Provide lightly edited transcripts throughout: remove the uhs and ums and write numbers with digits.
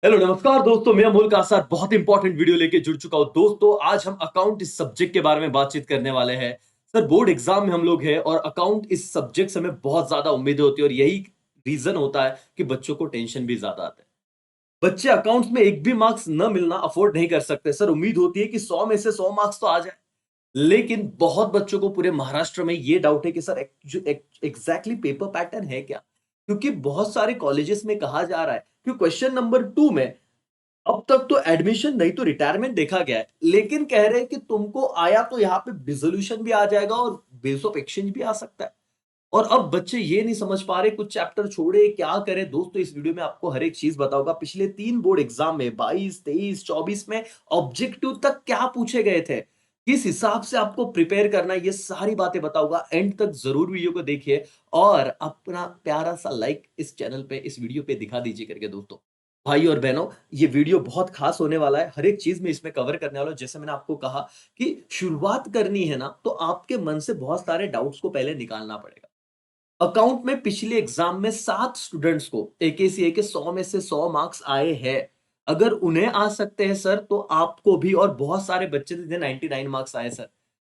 Hello नमस्कार दोस्तों, मैं अमोल कासार बहुत इंपॉर्टेंट वीडियो लेके जुड़ चुका हूं। दोस्तों आज हम अकाउंट इस सब्जेक्ट के बारे में बातचीत करने वाले हैं। सर बोर्ड एग्जाम में हम लोग हैं और अकाउंट इस सब्जेक्ट से हमें बहुत ज्यादा उम्मीदें होती है और यही रीजन होता है कि बच्चों को टेंशन भी ज्यादा आता है। बच्चे अकाउंट्स में एक भी मार्क्स न मिलना अफोर्ड नहीं कर सकते। सर उम्मीद होती है कि 100 में से 100 मार्क्स तो आ जाए, लेकिन बहुत बच्चों को पूरे महाराष्ट्र में ये डाउट है कि सर एग्जैक्टली पेपर पैटर्न है क्या, क्योंकि बहुत सारे कॉलेजेस में कहा जा रहा है कि क्वेश्चन नंबर 2 में अब तक तो एडमिशन नहीं तो रिटायरमेंट देखा गया है, लेकिन कह रहे हैं कि तुमको आया तो यहाँ पे डिसोल्यूशन भी आ जाएगा और बेस ऑफ एक्सचेंज भी आ सकता है। और अब बच्चे ये नहीं समझ पा रहे, कुछ चैप्टर छोड़े, क्या करें। दोस्तों इस वीडियो में आपको हर एक चीज बताऊंगा। पिछले 3 बोर्ड एग्जाम में 22, 23, 24 में ऑब्जेक्टिव तक क्या पूछे गए थे, किस हिसाब से आपको प्रिपेयर करना है, ये सारी बातें बताऊंगा। एंड तक जरूर वीडियो को देखिए और अपना प्यारा सा लाइक इस चैनल पे, इस वीडियो पे दिखा दीजिए करके। दोस्तों भाई और बहनों, ये वीडियो बहुत खास होने वाला है। हर एक चीज में इसमें कवर करने वाला हूं। जैसे मैंने आपको कहा कि शुरुआत करनी है ना, तो आपके मन से बहुत सारे डाउट्स को पहले निकालना पड़ेगा। अकाउंट में पिछले एग्जाम में 7 स्टूडेंट्स को एकेसीए के 100 में से 100 मार्क्स आए हैं। अगर उन्हें आ सकते हैं सर, तो आपको भी। और बहुत सारे बच्चे थे जिन्हें 99 मार्क्स आए सर।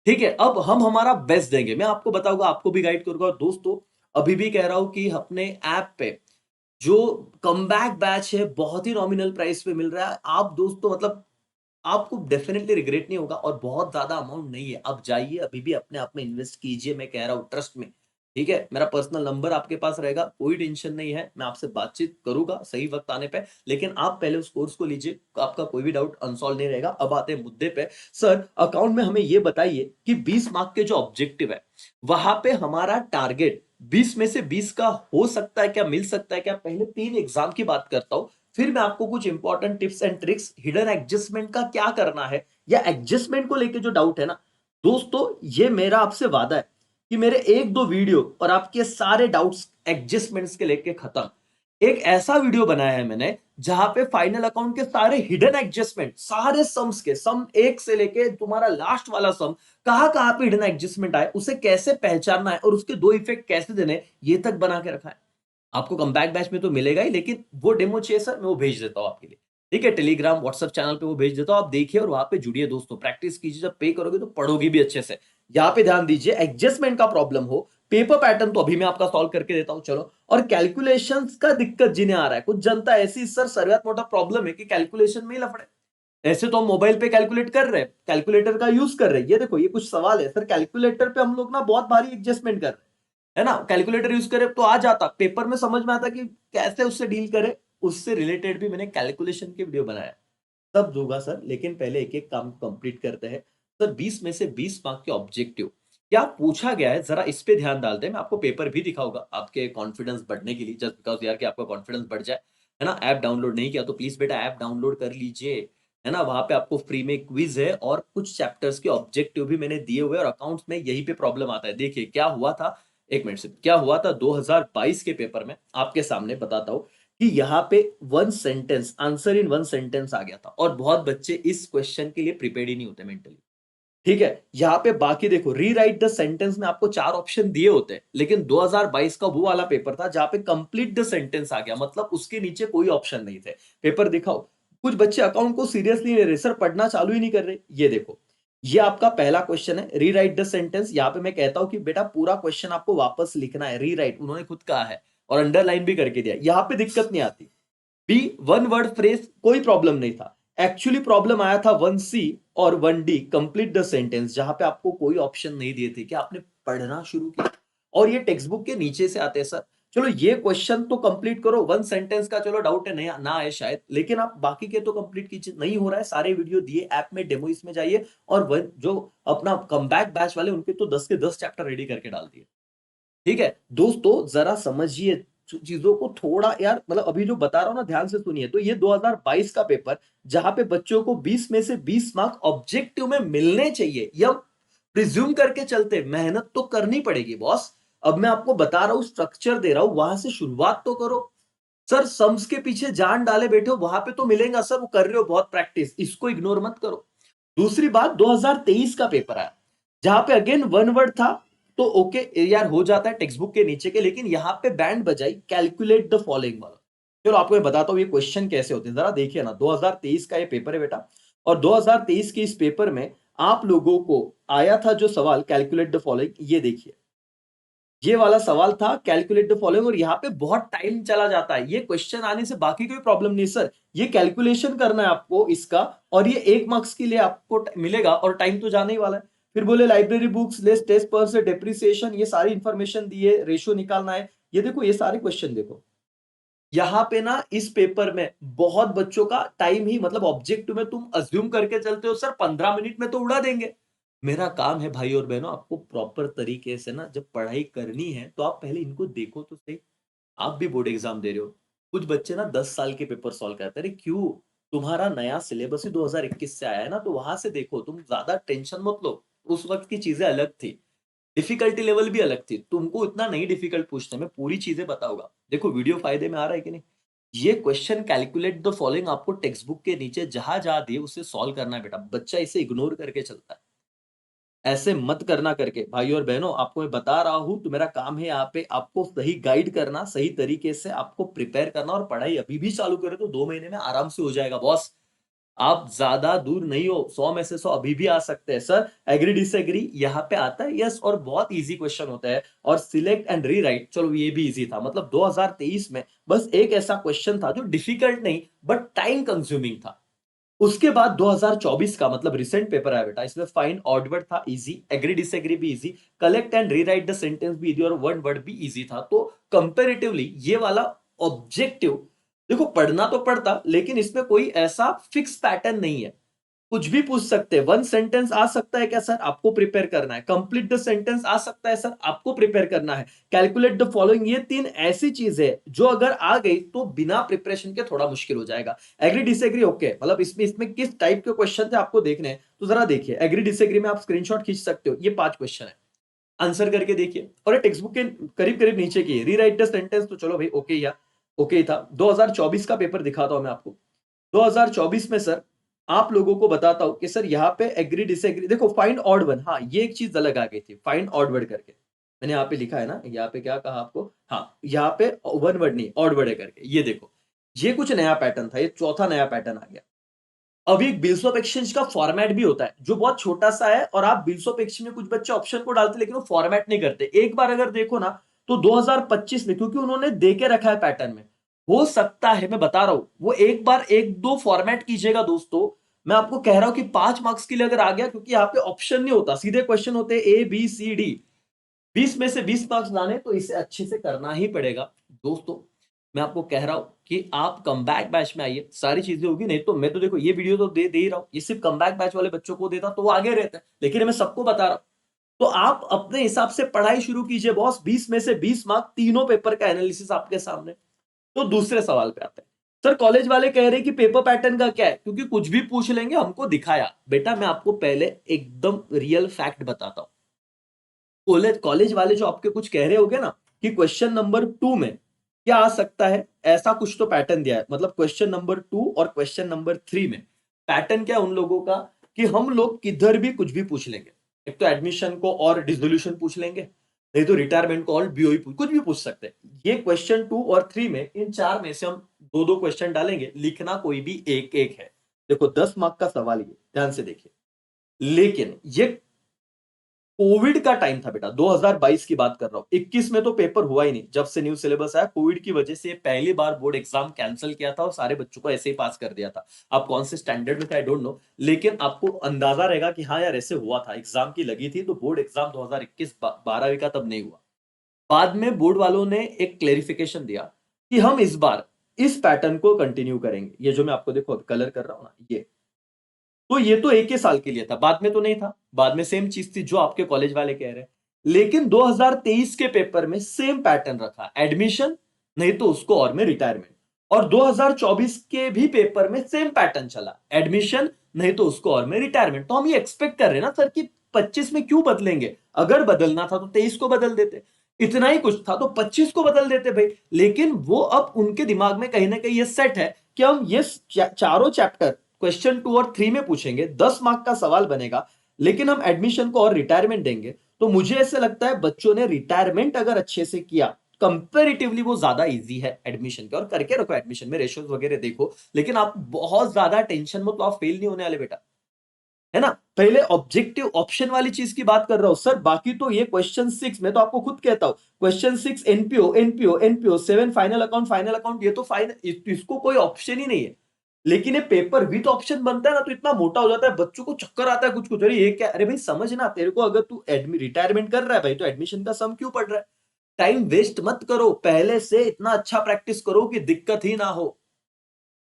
ठीक है, अब हम हमारा बेस्ट देंगे। मैं आपको बताऊंगा, आपको भी गाइड करूंगा। और दोस्तों अभी भी कह रहा हूं कि अपने ऐप पे जो कमबैक बैच है बहुत ही नॉमिनल प्राइस पे मिल रहा है। आप दोस्तों मतलब आपको डेफिनेटली रिग्रेट नहीं होगा और बहुत ज्यादा अमाउंट नहीं है। आप जाइए, अभी भी अपने आप में इन्वेस्ट कीजिए, मैं कह रहा हूँ, ट्रस्ट में। ठीक है, मेरा पर्सनल नंबर आपके पास रहेगा, कोई टेंशन नहीं है, मैं आपसे बातचीत करूंगा सही वक्त आने पे। लेकिन आप पहले उस कोर्स को लीजिए, आपका कोई भी डाउट अनसॉल्व नहीं रहेगा। अब आते हैं मुद्दे पे। सर अकाउंट में हमें ये बताइए कि 20 मार्क के जो ऑब्जेक्टिव है, वहां पे हमारा टारगेट 20 में से 20 का हो सकता है क्या, मिल सकता है क्या? पहले 3 एग्जाम की बात करता हूं, फिर मैं आपको कुछ important tips and tricks, hidden adjustment का क्या करना है, या एडजस्टमेंट को लेके जो डाउट है ना। दोस्तों ये मेरा आपसे वादा है कि मेरे 1-2 वीडियो और आपके सारे डाउट्स एडजस्टमेंट्स के लेके खत्म। एक ऐसा वीडियो बनाया है मैंने जहां पे फाइनल अकाउंट के सारे हिडन एडजस्टमेंट, सारे सम्स के सम, एक से लेके तुम्हारा लास्ट वाला सम, कहां कहां पे हिडन एडजस्टमेंट आए, उसे कैसे पहचानना है और उसके 2 इफेक्ट कैसे देने हैं, ये तक बना के रखा है। आपको कम्बैक बैच में तो मिलेगा ही, लेकिन वो डेमो चाहिए सर, मैं वो भेज देता हूँ आपके लिए। ठीक है, टेलीग्राम व्हाट्सएप चैनल पे वो भेज देता हूँ, आप देखिए और वहां पे जुड़िए। दोस्तों प्रैक्टिस कीजिए, जब पे करोगे तो पढ़ोगे भी अच्छे से। यहाँ पे ध्यान दीजिए, एडजस्टमेंट का प्रॉब्लम हो, पेपर पैटर्न तो अभी मैं आपका सॉल्व करके देता हूँ, चलो। और कैलकुलेशंस का दिक्कत जिन्हें आ रहा है, कुछ जनता ऐसी सर सर्वात मोटा प्रॉब्लम है कि कैलकुलेशन में ही लफड़े। ऐसे तो हम मोबाइल पे कैलकुलेट कर रहे हैं, कैलकुलेटर का यूज कर रहे हैं, ये देखो ये कुछ सवाल है सर, कैलकुलेटर पे हम लोग ना बहुत भारी एडजस्टमेंट कर रहे हैं, है ना। कैलकुलेटर यूज करे तो आ जाता, पेपर में समझ में आता कि कैसे उससे डील करे। उससे रिलेटेड भी मैंने कैलकुलेशन के वीडियो बनाया, तब दूंगा सर। लेकिन पहले एक एक काम कंप्लीट करते हैं। सर 20 में से 20 मार्क के ऑब्जेक्टिव क्या पूछा गया है, जरा इस पे ध्यान डालते हैं। मैं आपको पेपर भी दिखाऊंगा आपके कॉन्फिडेंस बढ़ने के लिए, जस्ट बिकॉज यार कि आपका कॉन्फिडेंस बढ़ जाए, है ना। ऐप डाउनलोड नहीं किया तो प्लीज बेटा ऐप डाउनलोड कर लीजिए, है ना। वहां पे आपको फ्री में क्विज है और कुछ चैप्टर्स के ऑब्जेक्टिव भी मैंने दिए हुए। और अकाउंट्स में यही पे प्रॉब्लम आता है। देखिए क्या हुआ था, एक मिनट से, क्या हुआ था 2022 के पेपर में, आपके सामने बताता हूं कि यहाँ पे one sentence, answer in one sentence आ गया था। और बहुत बच्चे इस क्वेश्चन के लिए प्रिपेयर्ड ही नहीं होते मेंटली। ठीक है, यहाँ पे बाकी देखो, रीराइट द सेंटेंस में आपको 4 ऑप्शन दिए होते हैं, लेकिन 2022 का वो वाला पेपर था जहां पे कंप्लीट द सेंटेंस आ गया, मतलब उसके नीचे कोई ऑप्शन नहीं थे। पेपर दिखाओ। कुछ बच्चे अकाउंट को सीरियसली नहीं ले रहे, सर पढ़ना चालू ही नहीं कर रहे। ये देखो, ये आपका पहला क्वेश्चन है, रीराइट द सेंटेंस। यहाँ पे मैं कहता हूं कि बेटा पूरा क्वेश्चन आपको वापस लिखना है, रीराइट, उन्होंने खुद कहा है और अंडरलाइन भी करके दिया, यहाँ पे दिक्कत नहीं आती। बी, वन वर्ड फ्रेज, कोई प्रॉब्लम नहीं था। एक्चुअली प्रॉब्लम आया था 1C और 1D, कंप्लीट द सेंटेंस, जहां पे आपको कोई ऑप्शन नहीं दिए थे कि आपने पढ़ना शुरू किया। और ये टेक्स्ट बुक के नीचे से आते हैं सर। चलो ये क्वेश्चन तो कंप्लीट करो, वन सेंटेंस का चलो डाउट है, नहीं ना आए शायद, लेकिन आप बाकी के तो कंप्लीट कीजिए। नहीं हो रहा है, सारे वीडियो दिए ऐप में, डेमो इसमें जाइए। और जो अपना कमबैक बैच वाले, उनके तो 10 के 10 चैप्टर रेडी करके डाल दिए। ठीक है दोस्तों, जरा समझिए चीजों को थोड़ा यार, मतलब अभी जो बता रहा हूं ना, ध्यान से सुनिए। तो ये 2022 का पेपर, जहां पे बच्चों को 20 में से 20 मार्क ऑब्जेक्टिव में मिलने चाहिए, या प्रिज्यूम करके चलते, मेहनत तो करनी पड़ेगी बॉस। अब मैं आपको बता रहा हूं, स्ट्रक्चर दे रहा हूं, वहां से शुरुआत तो करो। सर सम्स के पीछे जान डाले बैठे हो, वहां पे तो मिलेगा सर, वो कर रहे हो बहुत प्रैक्टिस, इसको इग्नोर मत करो। दूसरी बात, 2023 का पेपर आया जहां पे अगेन वन वर्ड था, तो ओके यार हो जाता है टेक्स्ट बुक के नीचे के, लेकिन यहां पे बैंड बजाई कैलकुलेट द फॉलोइंग वाला। चलो आपको मैं बताता हूँ ये क्वेश्चन कैसे होते हैं, जरा देखिए ना। 2023 का ये पेपर है बेटा, और 2023 के इस पेपर में आप लोगों को आया था जो सवाल, कैलकुलेट द फॉलोइंग, ये देखिए ये वाला सवाल था, कैलकुलेट द फॉलोइंग, और यहाँ पे बहुत टाइम चला जाता है। ये क्वेश्चन आने से बाकी कोई प्रॉब्लम नहीं सर, ये कैलकुलेशन करना है आपको इसका, और ये 1 मार्क्स के लिए आपको मिलेगा, और टाइम तो जाने ही वाला है। फिर बोले लाइब्रेरी बुक्स लेस टेस्ट पर से डेप्रिसिएशन, ये सारी इंफॉर्मेशन दी है, रेशियो निकालना है। ये देखो ये सारे क्वेश्चन देखो, यहाँ पे ना इस पेपर में बहुत बच्चों का टाइम ही, मतलब ऑब्जेक्टिव में तुम अज्यूम करके चलते हो सर 15 मिनट में तो उड़ा देंगे। मेरा काम है भाई और बहनों, आपको प्रॉपर तरीके से ना जब पढ़ाई करनी है तो आप पहले इनको देखो तो सही। आप भी बोर्ड एग्जाम दे रहे हो, कुछ बच्चे ना 10 साल के पेपर सॉल्व करते हैं। अरे क्यों, तुम्हारा नया सिलेबस ही 2021 से आया है ना, तो वहां से देखो, तुम ज्यादा टेंशन मत लो। उस वक्त की चीजें अलग थी, डिफिकल्टी लेवल भी अलग थी, तुमको इतना नहीं डिफिकल्ट पूछना, मैं पूरी चीजें बताऊंगा। देखो वीडियो फायदे में आ रहा है कि नहीं। ये क्वेश्चन कैलकुलेट द फॉलोइंग आपको टेक्स्ट बुक के नीचे जहां जहां दिए उसे सॉल्व करना है बेटा। बच्चा इसे इग्नोर करके चलता है, ऐसे मत करना करके भाई और बहनों, आपको मैं बता रहा हूं, तो मेरा काम है यहाँ पे आपको सही गाइड करना, सही तरीके से आपको प्रिपेयर करना, और पढ़ाई अभी भी चालू करें तो 2 महीने में आराम से हो जाएगा बॉस। आप ज्यादा दूर नहीं हो, 100 में से 100 अभी भी आ सकते हैं। सर एग्री डिसएग्री यहाँ पे आता है, यस, और बहुत इजी क्वेश्चन होता है। और सिलेक्ट एंड रीराइट, चलो ये भी इजी था, मतलब 2023 में बस एक ऐसा क्वेश्चन था जो डिफिकल्ट नहीं बट टाइम कंज्यूमिंग था। उसके बाद 2024 का मतलब रिसेंट पेपर आया बेटा, इसमें फाइंड ऑड वर्ड था इजी, एग्री डिसएग्री भी easy, collect and rewrite the sentence भी इजी, और वन वर्ड भी इजी था। तो कंपैरेटिवली ये वाला ऑब्जेक्टिव, देखो पढ़ना तो पड़ता, लेकिन इसमें कोई ऐसा फिक्स पैटर्न नहीं है, कुछ भी पूछ सकते हैं। वन सेंटेंस आ सकता है क्या सर, आपको प्रिपेयर करना है। कंप्लीट द सेंटेंस आ सकता है सर, आपको प्रिपेयर करना है। कैलकुलेट द फॉलोइंग, ये 3 ऐसी चीज है जो अगर आ गई तो बिना प्रिपरेशन के थोड़ा मुश्किल हो जाएगा। एग्री डिसएग्री ओके, मतलब इसमें इसमें किस टाइप के क्वेश्चन थे आपको देखने हैं, तो जरा देखिए। एग्री डिसएग्री में आप स्क्रीनशॉट खींच सकते हो, ये 5 क्वेश्चन है, आंसर करके देखिए। और ये टेक्स्ट बुक के करीब करीब नीचे की रीराइट द सेंटेंस, तो चलो भाई ओके, या ओके ही था। 2024 का पेपर दिखाता हूं मैं आपको। 2024 में सर आप लोगों को बताता हूं कि सर यहाँ पे एग्री डिसएग्री, देखो फाइंड ऑड वन, हाँ ये एक चीज अलग आ गई थी, फाइंड ऑड वर्ड करके मैंने यहाँ पे लिखा है ना, यहाँ पे क्या कहा आपको, हाँ यहाँ पे वन वर्ड नहीं ऑड वर्ड है करके, ये देखो ये कुछ नया पैटर्न था, ये चौथा नया पैटर्न आ गया। अभी एक बिल्स ऑफ एक्सचेंज का फॉर्मेट भी होता है जो बहुत छोटा सा है, और आप बिल्स ऑफ एक्सचेंज में कुछ बच्चे ऑप्शन को डालते लेकिन वो फॉर्मेट नहीं करते। एक बार अगर देखो ना तो 2025 में, क्योंकि उन्होंने दे के रखा है पैटर्न में, हो सकता है, मैं बता रहा हूं, वो एक बार एक दो फॉर्मेट कीजिएगा दोस्तों। मैं आपको कह रहा हूं कि 5 मार्क्स के लिए अगर आ गया, क्योंकि यहाँ पे ऑप्शन नहीं होता, सीधे क्वेश्चन होते हैं ABCD, 20 में से 20 मार्क्स लाने, तो इसे अच्छे से करना ही पड़ेगा दोस्तों। मैं आपको कह रहा हूं कि आप कमबैक बैच में आइए, सारी चीजें होगी। नहीं तो मैं तो देखो ये वीडियो तो दे ही रहा हूं, ये सिर्फ कमबैक बैच वाले बच्चों को देता तो वो आगे रहता है, लेकिन मैं सबको बता रहा हूं। तो आप अपने हिसाब से पढ़ाई शुरू कीजिए बॉस। 20 में से 20 मार्क्स, तीनों पेपर का एनालिसिस आपके सामने। तो दूसरे सवाल पे आते हैं। सर कॉलेज वाले कह रहे हैं कि पेपर पैटर्न का क्या है, क्योंकि कुछ भी पूछ लेंगे, हमको दिखाया। बेटा मैं आपको पहले एकदम रियल फैक्ट बताता हूं। कॉलेज कॉलेज वाले जो आपके कुछ कह रहे होगे ना कि क्वेश्चन नंबर 2 में क्या आ सकता है, ऐसा कुछ तो पैटर्न दिया है, मतलब क्वेश्चन नंबर 2 और क्वेश्चन नंबर 3 में पैटर्न क्या है उन लोगों का, कि हम लोग किधर भी कुछ भी पूछ लेंगे। एक तो एडमिशन को और डिसोल्यूशन पूछ लेंगे, नहीं तो रिटायरमेंट को और बीओई कुछ भी पूछ सकते हैं। ये क्वेश्चन 2 और 3 में, इन 4 में से हम दो दो क्वेश्चन डालेंगे, लिखना कोई भी एक एक है। देखो 10 मार्क का सवाल, ये ध्यान से देखिए। लेकिन ये कोविड का टाइम था बेटा, 2022 की बात कर रहा हूं, 21 में तो पेपर हुआ ही नहीं। जब से न्यू सिलेबस आया, कोविड की वजह से पहली बार बोर्ड एग्जाम कैंसिल किया था और सारे बच्चों को ऐसे ही पास कर दिया था। आप कौन से स्टैंडर्ड में थे आई डोंट नो, लेकिन आपको अंदाजा रहेगा कि हाँ यार ऐसे हुआ था, एग्जाम की लगी थी। तो बोर्ड एग्जाम 2021 12वीं का तब नहीं हुआ। बाद में बोर्ड वालों ने एक क्लेरिफिकेशन दिया कि हम इस बार इस पैटर्न को कंटिन्यू करेंगे। ये जो मैं आपको देखो कलर कर रहा हूं ना, ये तो ये तो एक ही साल के लिए था, बाद में तो नहीं था। बाद में सेम चीज थी जो आपके कॉलेज वाले कह रहे हैं। लेकिन 2023 के पेपर में सेम पैटर्न रखा, एडमिशन नहीं तो उसको और में रिटायरमेंट। और 2024 के भी पेपर में सेम पैटर्न चला, एडमिशन नहीं तो उसको और में रिटायरमेंट। तो हम ये एक्सपेक्ट कर रहे हैं ना सर कि 25 में क्यों बदलेंगे, अगर बदलना था तो 23 को बदल देते, इतना ही कुछ था तो 25 को बदल देते भाई। लेकिन वो अब उनके दिमाग में कहीं ना कहीं ये सेट है कि हम ये चारों चैप्टर क्वेश्चन 2 और 3 में पूछेंगे, 10 मार्क का सवाल बनेगा, लेकिन हम एडमिशन को और रिटायरमेंट देंगे। तो मुझे ऐसे लगता है बच्चों ने रिटायरमेंट अगर अच्छे से किया, कंपेरेटिवली वो ज्यादा इजी है एडमिशन के, और करके रखो एडमिशन में, रेशियोज वगैरह देखो, लेकिन आप बहुत ज्यादा टेंशन में, तो आप फेल नहीं होने वाले बेटा, है ना। पहले ऑब्जेक्टिव ऑप्शन वाली चीज की बात कर रहा हूं सर, बाकी तो ये क्वेश्चन 6 में तो आपको खुद कहता हूं, question 6 NPO NPO NPO 7 final account, ये तो फाइनल, इसको कोई ऑप्शन ही नहीं है। लेकिन ये पेपर विद ऑप्शन बनता है ना, तो इतना मोटा हो जाता है, बच्चों को चक्कर आता है कुछ कुछ, अरे ये क्या, अरे भाई समझना, तेरे को अगर तू रिटायरमेंट कर रहा है भाई, तो एडमिशन का सम क्यों पड़ रहा है। टाइम वेस्ट मत करो, पहले से इतना अच्छा प्रैक्टिस करो कि दिक्कत ही ना हो।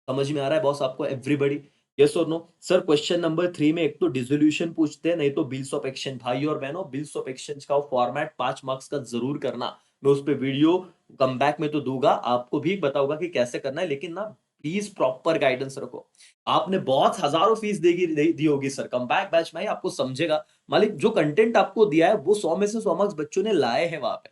समझ में आ रहा है बॉस आपको, एवरीबॉडी, यस और नो। सर क्वेश्चन नंबर 3 में एक तो डिसोल्यूशन पूछते हैं, नहीं तो बिल्स ऑफ एक्सचेंज। भाई और बहनों, बिल्स ऑफ एक्सचेंज का फॉर्मेट 5 मार्क्स का जरूर करना, मैं उस पर वीडियो कम बैक में तो दूंगा, आपको भी बताऊंगा कि कैसे करना है, लेकिन ना प्लीज प्रॉपर गाइडेंस रखो। आपने बहुत हजारों फीस दी होगी सर, कम बैक बैच में ही आपको समझेगा मालिक, जो कंटेंट आपको दिया है वो 100 में से 100 मार्क्स बच्चों ने लाए हैं वहां पे।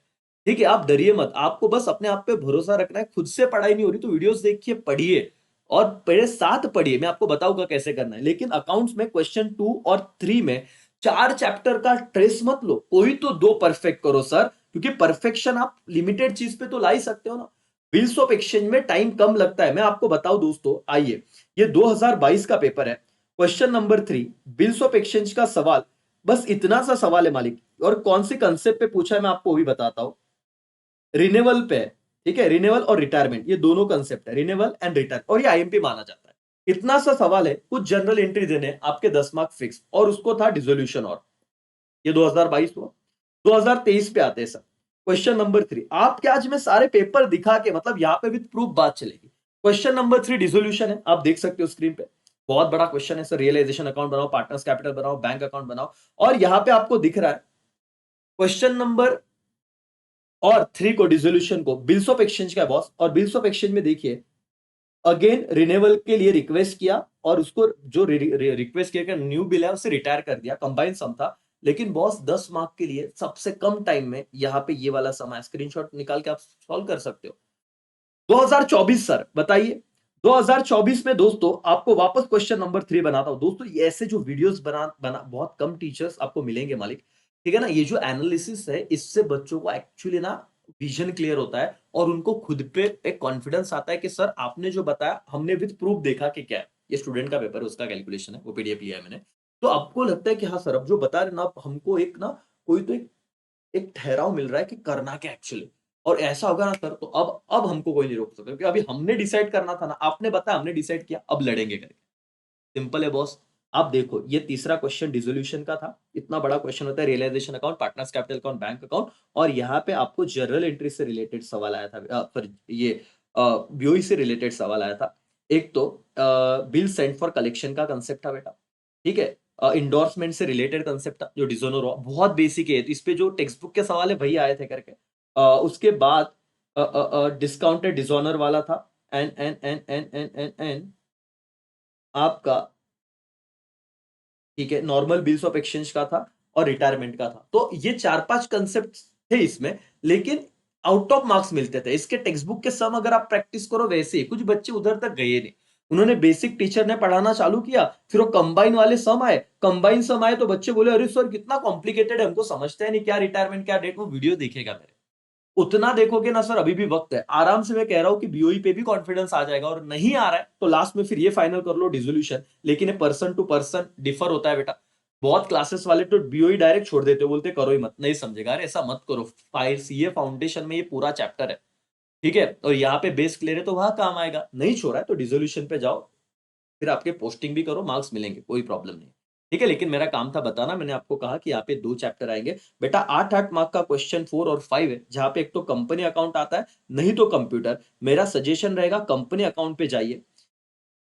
ठीक है, आप डरिए मत, आपको बस अपने आप पे भरोसा रखना है, खुद से पढ़ाई नहीं हो रही तो वीडियोस देखिए, पढ़िए, और मेरे साथ पढ़िए, मैं आपको बताऊंगा कैसे करना है। लेकिन अकाउंट्स में क्वेश्चन 2 और 3 में 4 चैप्टर का ट्रेस मत लो, कोई तो 2 परफेक्ट करो सर, क्योंकि परफेक्शन आप लिमिटेड चीज पे तो ला ही सकते हो ना। बिल्स ऑफ एक्सचेंज में टाइम कम लगता है, मैं आपको बताऊं दोस्तों, आइए, ये 2022 का पेपर है, question number 3, bills of exchange का सवाल, बस इतना सा सवाल है मालिक, और कौन से कंसेप्ट पे पूछा है मैं आपको भी बताता हूं। रिन्यूअल पे है, ठीक है, रिन्यूअल और रिटायरमेंट, ये दोनों कंसेप्ट है, रिन्यूअल एंड रिटायर, और ये आईएमपी माना जाता है। इतना सा सवाल है, कुछ जनरल एंट्री देने, आपके 10 मार्क फिक्स, और उसको था डिसोल्यूशन, और ये 2022 हुआ। 2023 पे आते हैं सर, क्वेश्चन नंबर 3, आप क्या आज मैं सारे पेपर दिखा के, मतलब यहाँ पे विद प्रूफ बात चलेगी। क्वेश्चन नंबर 3 डिसोल्यूशन है, आप देख सकते हो स्क्रीन पे, बहुत बड़ा क्वेश्चन है सर, रियलाइजेशन अकाउंट बनाओ, पार्टनर्स कैपिटल बनाओ, बैंक अकाउंट बनाओ, और यहाँ पे आपको दिख रहा है क्वेश्चन नंबर और 3 को, डिसोल्यूशन को, बिल्स ऑफ एक्सचेंज का बॉस, और बिल्स ऑफ एक्सचेंज में देखिए, अगेन रिन्यूअल के लिए रिक्वेस्ट किया, और उसको जो रिक्वेस्ट किया, न्यू बिल है उसे रिटायर कर दिया, कंबाइन सम था। लेकिन बॉस 10 मार्क के लिए सबसे कम टाइम में यहाँ पे ये वाला सम है, स्क्रीनशॉट निकाल के आप सॉल्व कर सकते हो। 2024 सर, बताइए, 2024 में दोस्तों, आपको वापस क्वेश्चन नंबर 3 बनाता हूं दोस्तों, ये ऐसे जो वीडियोस बना बहुत कम टीचर्स आपको मिलेंगे मालिक, ठीक है ना। ये जो एनालिसिस है, इससे बच्चों को एक्चुअली ना विजन क्लियर होता है, और उनको खुद पे एक कॉन्फिडेंस आता है कि सर आपने जो बताया, हमने विद प्रूफ देखा कि क्या है। ये स्टूडेंट का पेपर है, उसका कैलकुलेशन है, वो पीडीएफ लिया है मैंने। तो आपको लगता है कि हाँ सर, अब जो बता रहे ना, हमको एक ना, कोई तो एक ठहराव मिल रहा है कि करना क्या एक्चुअली, और ऐसा होगा ना सर, तो अब हमको कोई नहीं रोक सकता, क्योंकि अभी हमने डिसाइड करना था ना, आपने बताया, हमने डिसाइड किया, अब लड़ेंगे करके। सिंपल है बॉस। आप देखो, ये तीसरा क्वेश्चन डिसोल्यूशन का था, इतना बड़ा क्वेश्चन होता है, realisation account, partners capital account, bank account, और यहाँ पे आपको जर्नल एंट्री से रिलेटेड सवाल आया था, पर ये बीओई से रिलेटेड सवाल आया था। एक तो बिल सेंड फॉर कलेक्शन का कंसेप्ट था बेटा, ठीक है, इंडोर्समेंट से रिलेटेड कंसेप्ट था, जो डिजोनर बहुत बेसिक है, तो इस पे जो टेक्स्ट बुक के सवाल है वही आए थे करके। उसके बाद डिस्काउंटेड डिजोनर वाला था, N N N N N N N आपका, ठीक है, नॉर्मल बिल्स ऑफ एक्सचेंज का था, और रिटायरमेंट का था। तो ये 4-5 कंसेप्ट थे इसमें, लेकिन आउट ऑफ मार्क्स मिलते थे। इसके टेक्स्ट बुक के सम अगर आप प्रैक्टिस करो वैसे ही, कुछ बच्चे उधर तक गए नहीं, उन्होंने बेसिक टीचर ने पढ़ाना चालू किया, फिर वो कंबाइन वाले सम आए, कंबाइन सम आए तो बच्चे बोले अरे सर कितना कॉम्प्लिकेटेड है, हमको समझते हैं नहीं, क्या रिटायरमेंट क्या डेट, वो वीडियो देखेगा मेरे, उतना देखोगे ना सर, अभी भी वक्त है, आराम से। मैं कह रहा हूं कि बीओई पे भी कॉन्फिडेंस आ जाएगा, और नहीं आ रहा है तो लास्ट में फिर ये फाइनल कर लो डिसोल्यूशन। लेकिन ये पर्सन टू पर्सन डिफर होता है बेटा, बहुत क्लासेस वाले तो बीओई डायरेक्ट छोड़ देते हो, बोलते करो ही मत, नहीं समझेगा, अरे ऐसा मत करो, सीए फाउंडेशन में ये पूरा चैप्टर है, ठीक है, और यहाँ पे बेस क्लियर है तो वहां काम आएगा, नहीं छोड़ा है तो डिसोल्यूशन पे जाओ, फिर आपके पोस्टिंग भी करो, मार्क्स मिलेंगे, कोई प्रॉब्लम नहीं, ठीक है। लेकिन मेरा काम था बताना, मैंने आपको कहा कि यहाँ पे 2 चैप्टर आएंगे बेटा, 8-8 मार्क का क्वेश्चन 4 और 5 है, जहां पे एक तो कंपनी अकाउंट आता है, नहीं तो कंप्यूटर। मेरा सजेशन रहेगा कंपनी अकाउंट पे जाइए,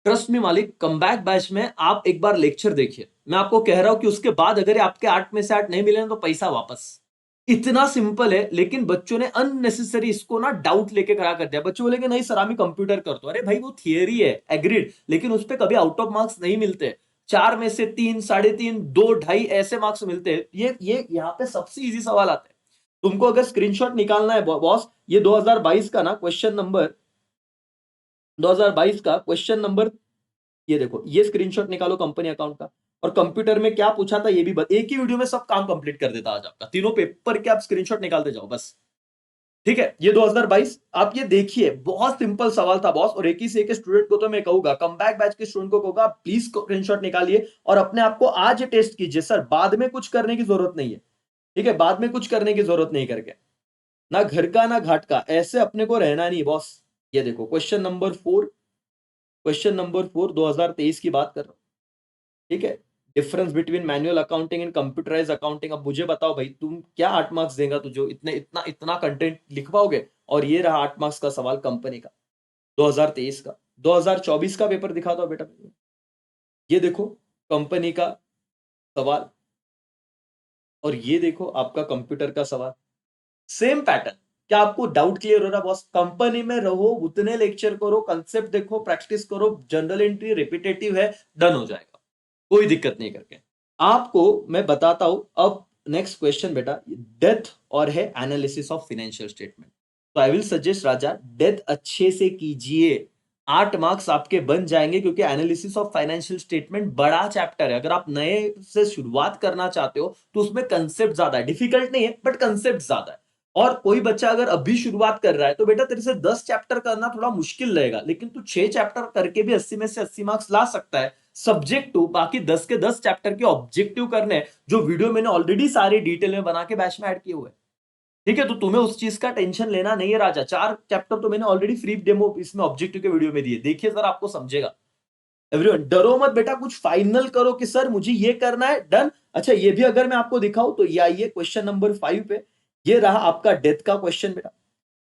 ट्रस्ट मी मालिक, कमबैक बैच में आप एक बार लेक्चर देखिए, मैं आपको कह रहा हूं कि उसके बाद अगर आपके 8 में से 8 नहीं मिले ना, तो पैसा वापस, इतना सिंपल है। लेकिन बच्चों ने अननेसेसरी इसको ना डाउट लेके खड़ा कर दिया, बच्चे बोलेंगे नहीं सर, हम कंप्यूटर कर दो, अरे भाई वो थियरी है, एग्रीड, लेकिन उस पर कभी आउट ऑफ मार्क्स नहीं मिलते, 4 में से 3, 3.5, 2, 2.5 ऐसे मार्क्स मिलते हैं। ये यहाँ पे सबसे इजी सवाल आते हैं, तुमको अगर स्क्रीनशॉट निकालना है बॉस, ये 2022 का ना क्वेश्चन नंबर, 2022 का क्वेश्चन नंबर, ये देखो, ये स्क्रीनशॉट निकालो कंपनी अकाउंट का, और कंप्यूटर में क्या पूछा था ये भी एक ही वीडियो में सब काम कंप्लीट कर देता आज आपका, तीनों पेपर के आप स्क्रीनशॉट निकालते जाओ बस। ठीक है, ये 2022 आप ये देखिए, बहुत सिंपल सवाल था बॉस, और एक ही से एक स्टूडेंट को तो मैं कहूंगा, कमबैक बैच के स्टूडेंट को कहूंगा, प्लीज स्क्रीनशॉट निकालिए और अपने आप को आज टेस्ट कीजिए सर, बाद में कुछ करने की जरूरत नहीं है। ठीक है, बाद में कुछ करने की जरूरत नहीं करके, ना घर का ना घाट का, ऐसे अपने को रहना नहीं बॉस। ये देखो क्वेश्चन नंबर 4 2023 की बात कर रहा हूं। ठीक है, difference between manual accounting and computerised accounting. अब मुझे बताओ भाई, तुम क्या 8 मार्क्स देगा तुझे, इतने इतना इतना कंटेंट लिख पाओगे? और ये रहा 8 मार्क्स का सवाल कंपनी का 2023 का। 2024 का पेपर दिखा दो बेटा। ये देखो कंपनी का सवाल, और ये देखो आपका कंप्यूटर का सवाल, सेम पैटर्न। क्या आपको डाउट क्लियर हो रहा बॉस? कंपनी में रहो, उतने लेक्चर करो, कंसेप्ट देखो, प्रैक्टिस करो, जनरल एंट्री रिपीटेटिव है, डन हो जाएगा, कोई दिक्कत नहीं करके। आपको मैं बताता हूं अब नेक्स्ट क्वेश्चन बेटा, डेथ और है एनालिसिस ऑफ फाइनेंशियल स्टेटमेंट। तो आई विल सजेस्ट राजा, डेथ अच्छे से कीजिए, 8 मार्क्स आपके बन जाएंगे, क्योंकि एनालिसिस ऑफ फाइनेंशियल स्टेटमेंट बड़ा चैप्टर है। अगर आप नए से शुरुआत करना चाहते हो तो उसमें कंसेप्ट ज्यादा है, डिफिकल्ट नहीं है बट कंसेप्ट ज्यादा है। और कोई बच्चा अगर अभी शुरुआत कर रहा है तो बेटा तेरे से 10 चैप्टर करना थोड़ा मुश्किल रहेगा, लेकिन तू 6 चैप्टर करके भी 80 में से 80 मार्क्स ला सकता है सब्जेक्ट टू। बाकी 10 के 10 चैप्टर के ऑब्जेक्टिव करने हैं, जो वीडियो मैंने ऑलरेडी सारे डिटेल में बना के बैच में ऐड किए हुए हैं। ठीक है, तो तुम्हें उस चीज का टेंशन लेना नहीं है राजा। 4 चैप्टर तो मैंने ऑलरेडी फ्री डेमो इसमें ऑब्जेक्टिव के वीडियो में दिए, देखिए सर आपको समझेगा। एवरीवन डरो मत बेटा, कुछ फाइनल करो कि सर मुझे ये करना है, डन। अच्छा, ये भी अगर मैं आपको दिखाऊं तो ये आइए क्वेश्चन नंबर 5 पे, ये रहा आपका डेथ का क्वेश्चन बेटा।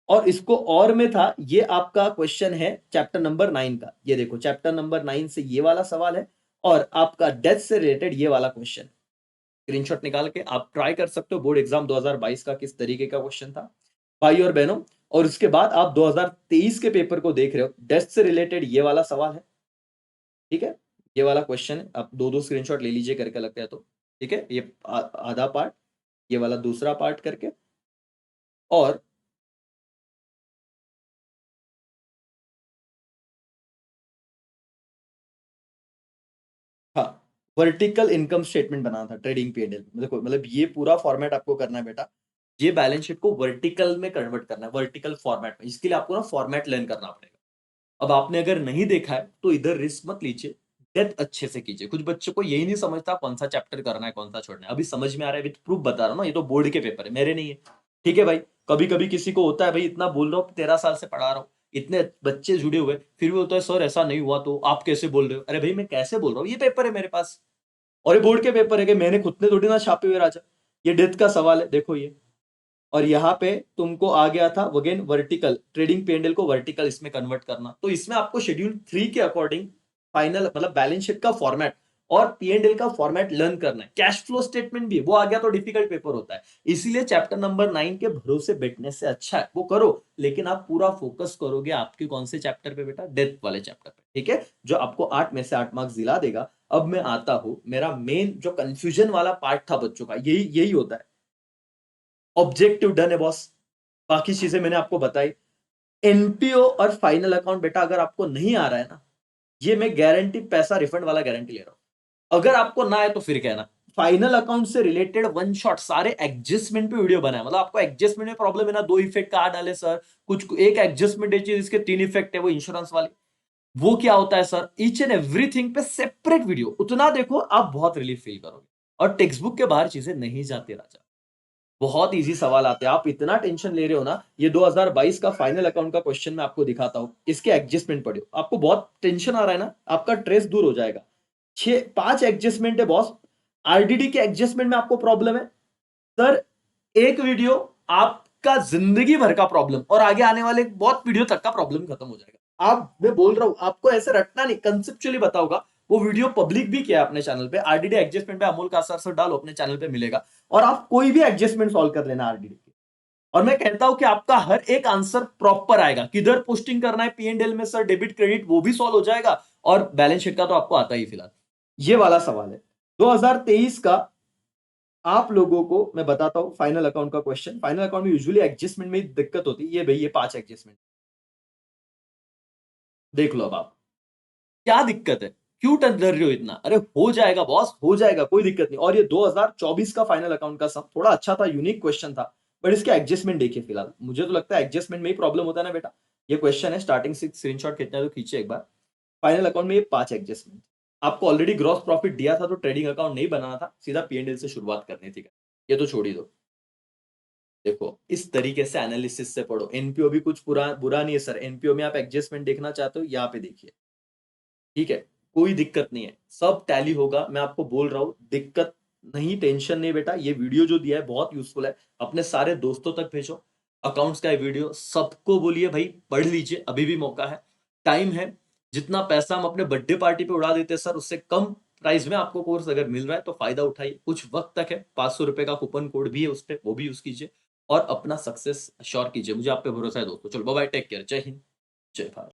और इसको और में था, ये आपका क्वेश्चन है चैप्टर नंबर 9 का। ये देखो चैप्टर नंबर 9 से ये वाला सवाल है, और आपका डेथ से रिलेटेड ये वाला क्वेश्चन। स्क्रीनशॉट निकाल के आप ट्राई कर सकते हो, बोर्ड एग्जाम 2022 का किस तरीके का क्वेश्चन था भाई और बहनों। और उसके बाद आप 2023 के पेपर को देख रहे हो, डेथ से रिलेटेड ये वाला सवाल है। ठीक है, ये वाला क्वेश्चन है, आप दो दो स्क्रीनशॉट ले लीजिए करके लगता है तो। ठीक है, ये आधा पार्ट, ये वाला दूसरा पार्ट करके। और हाँ, वर्टिकल इनकम स्टेटमेंट बनाना था ट्रेडिंग पीएनएल। देखो मतलब ये पूरा फॉर्मेट आपको करना है बेटा, ये बैलेंस शीट को वर्टिकल में कन्वर्ट करना है, वर्टिकल फॉर्मेट में। इसके लिए आपको ना फॉर्मेट लर्न करना पड़ेगा। अब आपने अगर नहीं देखा है तो इधर रिस्क मत लीजिए, डेथ अच्छे से कीजिए। कुछ बच्चों को यही नहीं समझता कौन सा चैप्टर करना है कौन सा छोड़ना है। अभी समझ में आ रहा है, विद प्रूफ बता रहा हूँ ना, ये तो बोर्ड के पेपर है, मेरे नहीं है। ठीक है भाई, कभी कभी किसी को होता है भाई, इतना बोल रहा हूँ, 13 साल से पढ़ा रहा हूँ, इतने बच्चे जुड़े हुए, फिर भी होता है सर ऐसा नहीं हुआ तो आप कैसे बोल रहे हो? अरे भाई मैं कैसे बोल रहा हूँ, ये पेपर है मेरे पास, और ये बोर्ड के पेपर है कि मैंने खुद ने थोड़ी ना छापे हुए राजा। ये डेथ का सवाल है, देखो ये। और यहाँ पे तुमको आ गया था अगेन वर्टिकल, ट्रेडिंग पेंडल को वर्टिकल इसमें कन्वर्ट करना। तो इसमें आपको शेड्यूल 3 के अकॉर्डिंग फाइनल मतलब बैलेंस शीट का फॉर्मेट और पीएनएल का फॉर्मेट लर्न करना है। कैश फ्लो स्टेटमेंट भी वो आ गया तो डिफिकल्ट पेपर होता है, इसीलिए चैप्टर नंबर 9 के भरोसे बैठने से अच्छा है वो करो। लेकिन आप पूरा फोकस करोगे आपके कौन से चैप्टर पे बेटा? डेथ वाले चैप्टर पे। ठीक है, जो आपको 8 में से 8 मार्क्स दिला देगा। अब मैं आता हूं, मेरा मेन जो कंफ्यूजन वाला पार्ट था बच्चों का, यही यही होता है। ऑब्जेक्टिव डन है बॉस, बाकी चीजें मैंने आपको बताई। एनपीओ और फाइनल अकाउंट बेटा अगर आपको नहीं आ रहा है ना, ये मैं गारंटी पैसा रिफंड वाला गारंटी ले रहा हूं। अगर आपको ना आए तो फिर कहना। फाइनल अकाउंट से रिलेटेड वन शॉट सारे एडजस्टमेंट पे वीडियो बनाए, मतलब आपको एडजस्टमेंट में प्रॉब्लम है ना, 2 इफेक्ट कहा डाले सर, कुछ एक एडजस्टमेंट है जिसके 3 इफेक्ट है, वो इंश्योरेंस वाली। वो क्या होता है सर, ईच एंड एवरीथिंग पे सेपरेट वीडियो, उतना देखो आप बहुत रिलीफ फील करोगे। और टेक्स्ट बुक के बाहर चीजें नहीं जाती राजा, बहुत इजी सवाल आते हैं। आप इतना टेंशन ले रहे हो ना, ये 2022 का फाइनल अकाउंट का क्वेश्चन मैं आपको दिखाता हूं, इसके एडजस्टमेंट पढ़ियो। आपको बहुत टेंशन आ रहा है ना, आपका स्ट्रेस दूर हो जाएगा। 5 एडजस्टमेंट है बॉस। आरडीडी के एडजस्टमेंट में आपको प्रॉब्लम है सर, एक वीडियो आपका जिंदगी भर का प्रॉब्लम और आगे आने वाले बहुत वीडियो तक का प्रॉब्लम खत्म हो जाएगा। आप, मैं बोल रहा हूं आपको ऐसे रटना नहीं, कंसेप्चुअली बताऊंगा। वो वीडियो पब्लिक भी किया अपने चैनल पे, आरडीडी एडजस्टमेंट पे अमोल कासर सर डालो अपने चैनल पे मिलेगा, और आप कोई भी एडजस्टमेंट सॉल्व कर लेना आरडीडी की। और मैं कहता हूं कि आपका हर एक आंसर प्रॉपर आएगा, किधर पोस्टिंग करना है पीएनएल में सर, डेबिट क्रेडिट वो भी सॉल्व हो जाएगा, और बैलेंस शीट का तो आपको आता ही फिलहाल। ये वाला सवाल है 2023 का। आप लोगों को मैं बताता हूं फाइनल अकाउंट का क्वेश्चन। फाइनल अकाउंट में यूजुअली एडजस्टमेंट में दिक्कत होती है, ये भाई ये 5 एडजस्टमेंट देख लो। अब आप क्या दिक्कत है, क्यों डर रहे हो इतना? अरे हो जाएगा बॉस, हो जाएगा, कोई दिक्कत नहीं। और ये 2024 का फाइनल अकाउंट का सम थोड़ा अच्छा था, यूनिक क्वेश्चन था, बट इसके एडजस्टमेंट देखिए फिलहाल, मुझे तो लगता है एडजस्टमेंट में ही प्रॉब्लम होता है ना बेटा। ये क्वेश्चन है, स्टार्टिंग से स्क्रीनशॉट खींचना है तो खींचिए एक बार। फाइनल अकाउंट में ये 5 एडजस्टमेंट। आपको ऑलरेडी ग्रॉस प्रॉफिट दिया था तो ट्रेडिंग अकाउंट नहीं बनाना था, सीधा P&L से शुरुआत करनी थी। ये तो छोड़ ही दो। देखो, इस तरीके से एनालिसिस से पढ़ो। एनपीओ भी कुछ बुरा नहीं है सर। एनपीओ में आप एडजस्टमेंट देखना चाहते हो, यहाँ पे देखिए। ठीक है? कोई दिक्कत नहीं है। सब टैली होगा, मैं आपको बोल रहा हूँ। दिक्कत नहीं, टेंशन नहीं बेटा। ये वीडियो जो दिया है बहुत यूज़फुल है। अपने सारे दोस्तों तक भेजो। अकाउंट्स का ये वीडियो सबको बोलिए भाई पढ़ लीजिए, अभी भी मौका है, टाइम है। जितना पैसा हम अपने बर्थडे पार्टी पे उड़ा देते हैं सर, उससे कम प्राइस में आपको कोर्स अगर मिल रहा है तो फ़ायदा उठाइए। कुछ वक़्त तक है, ₹500 का कूपन कोड भी है उस पे, वो भी यूज़ कीजिए और अपना सक्सेस अश्योर कीजिए। मुझे आप पे भरोसा है दोस्तों। चलो बाय-बाय, टेक केयर। जय हिंद, जय भारत।